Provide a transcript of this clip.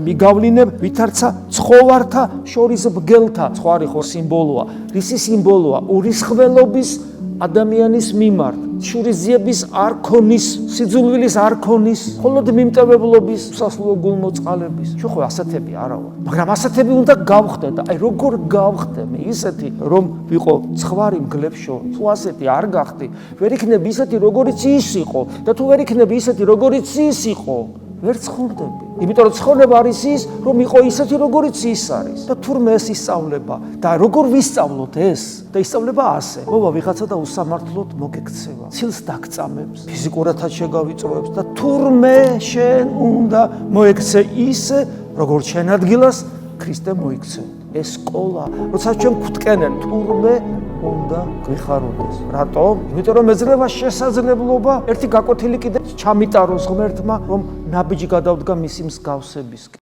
მიგავლინებ ვითარცა ცხოვართა შორის ბგელთა ცხვარი ხო სიმბოლოა რისი სიმბოლოა ურისხველობის ადამიანის მიმართ შურიზიების არქონის სიძულვილის არქონის მხოლოდ მიმტევებლობის სასულო გულმოწყალების ჩვენ ხო ასეთები არა ვარ მაგრამ ასეთები უნდა გავხდე და აი როგორ გავხდე მე ისეთი რომ ვიყო ცხვარი მგლებს შორის თუ ასეთი არ გახდი ვერ იქნები ისეთი როგორიც ის იყო და თუ ვერ იქნები ისეთი როგორიც ის იყო ვერ ცხოვრდები. იმიტომ რომ ცხოვრება არის ის, რომ იყო ისეთი როგორიც ის არის. და თურმე ეს ისწავლება და როგორ ვისწავლოთ ეს? და ისწავლება ასე. მოვა ვიღაცა და უსამართლოდ მოგექცევა. ცილს დაგწამებს, ფიზიკურადაც შეგავიწროებს და თურმე შენ უნდა მოექცე ისე, როგორც შენ ადგილას ქრისტე მოიქცე. ეს სკოლა, როცა ჩვენ გვტკენენ, თურმე უნდა გვიხაროდეს. რატომ? იმიტომ რომ ეძლევა შესაძლებლობა ერთი გაკვეთილი კიდე ჩამიტაროს ღმერთმა, რომ ნაბიჯი გადავდგა მისი მსგავსებისკენ.